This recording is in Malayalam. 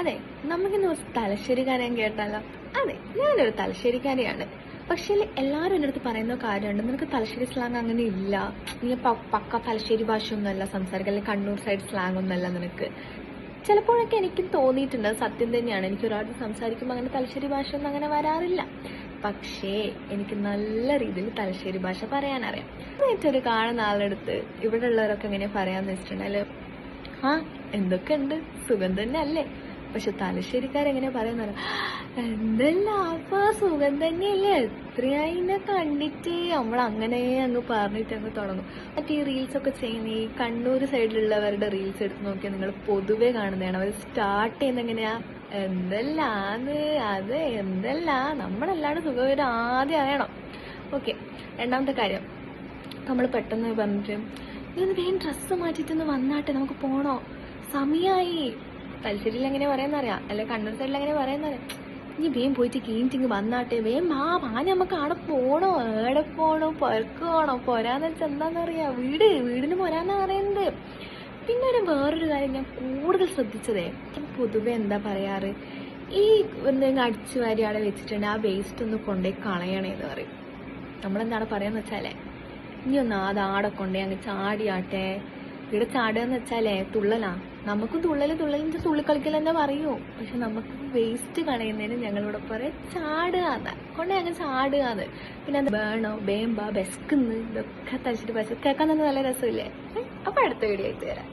അതെ, നമുക്കിന്ന് കുറച്ച് തലശ്ശേരിക്കാരെയും കേട്ടാലോ? അതെ, ഞാനൊരു തലശ്ശേരിക്കാരിയാണ്. പക്ഷേ എല്ലാവരും എൻ്റെ അടുത്ത് പറയുന്ന കാര്യമുണ്ട്, നിനക്ക് തലശ്ശേരി സ്ലാങ് അങ്ങനെ ഇല്ല, നീ പക്ക തലശ്ശേരി ഭാഷ ഒന്നുമല്ല സംസാരിക്കുക, അല്ലെങ്കിൽ കണ്ണൂർ സൈഡ് സ്ലാങ് ഒന്നുമല്ല നിനക്ക്. ചിലപ്പോഴൊക്കെ എനിക്കും തോന്നിയിട്ടുണ്ട്, അത് സത്യം തന്നെയാണ്. എനിക്ക് ഒരാൾക്ക് സംസാരിക്കുമ്പോൾ അങ്ങനെ തലശ്ശേരി ഭാഷ ഒന്നും അങ്ങനെ വരാറില്ല. പക്ഷേ എനിക്ക് നല്ല രീതിയിൽ തലശ്ശേരി ഭാഷ പറയാനറിയാം. ഏറ്റൊരു കാണുന്ന ആളെടുത്ത് ഇവിടെ ഉള്ളവരൊക്കെ എങ്ങനെ പറയാന്ന് വെച്ചിട്ടുണ്ടെങ്കിൽ, ആ എന്തൊക്കെയുണ്ട്, സുഖം തന്നെ അല്ലേ? പക്ഷെ തലശ്ശേരിക്കാരെങ്ങനെ പറയുന്നറിയാം, എന്തല്ല അപ്പൊ സുഖം തന്നെയല്ലേ, എത്രയായി എന്നെ കണ്ടിട്ട്, നമ്മളങ്ങനെ അങ്ങ് പറഞ്ഞിട്ട് അങ്ങ് തുടങ്ങും. മറ്റേ ഈ റീൽസ് ഒക്കെ ചെയ്യുന്ന ഈ കണ്ണൂർ സൈഡിലുള്ളവരുടെ റീൽസ് എടുത്ത് നോക്കിയാൽ നിങ്ങൾ പൊതുവെ കാണുന്നതാണ്, അവർ സ്റ്റാർട്ട് ചെയ്യുന്ന എങ്ങനെയാ, എന്തല്ലാന്ന്, അത് എന്തല്ല, നമ്മളല്ലാണ്ട് സുഖം ആദ്യം അറിയണം. ഓക്കെ, രണ്ടാമത്തെ കാര്യം, നമ്മൾ പെട്ടെന്ന് പറഞ്ഞിട്ട് നീ ഒന്ന് വേഗം ഡ്രസ്സ് മാറ്റിയിട്ടൊന്ന് വന്നാട്ടെ, നമുക്ക് പോണോ, സമയമായി. തലശ്ശേരിയിൽ എങ്ങനെ പറയാന്നറിയാം, അല്ലെ കണ്ണൂർ സൈഡിൽ എങ്ങനെ പറയാന്നറിയാം, നീ വേഗം പോയിട്ട് കീഞ്ഞിട്ടിങ് വന്നാട്ടെ, വേഗം വാ നമുക്ക് അവിടെ പോണോ, ഏടെ പോണോ, പുറക്ക് പോണോ, പോരാന്ന് വെച്ചാൽ എന്താണെന്നറിയാം, വീടിന് പോരാന്നാ പറയുന്നത്. പിന്നെ വേറൊരു കാര്യം ഞാൻ കൂടുതൽ ശ്രദ്ധിച്ചതേ, പൊതുവെ എന്താ പറയാറ്, ഈ എന്തെങ്കിലും അടിച്ചു വാരി അവിടെ വെച്ചിട്ടുണ്ടെങ്കിൽ ആ വേസ്റ്റ് ഒന്ന് കൊണ്ടുപോയി കളയണേന്ന് പറയും. നമ്മളെന്താണ് പറയാന്ന് വെച്ചാലേ, ഇനി ഒന്ന് ആടെ കൊണ്ടുപോയി അങ്ങ് ചാടിയാട്ടെ. ഇവിടെ ചാടുക എന്ന് വെച്ചാലേ തുള്ളലാ, നമുക്കും തുള്ളലിന്റെ തുള്ളിക്കളിക്കൽ തന്നെ പറയൂ. പക്ഷെ നമുക്ക് വേസ്റ്റ് കളയുന്നതിന് ഞങ്ങളിവിടെ പറയാം ചാടുക, കൊണ്ടേ അങ്ങ് ചാടുക. പിന്നെ എന്താ വേണോ, ബേംബ, ബെസ്കുന്ന്, ഇതൊക്കെ തലശ്ശേരി ഭാഷ കേൾക്കാൻ തന്നെ നല്ല രസമില്ലേ? അപ്പൊ അടുത്ത വീഡിയോ ആയിട്ട് വരാം.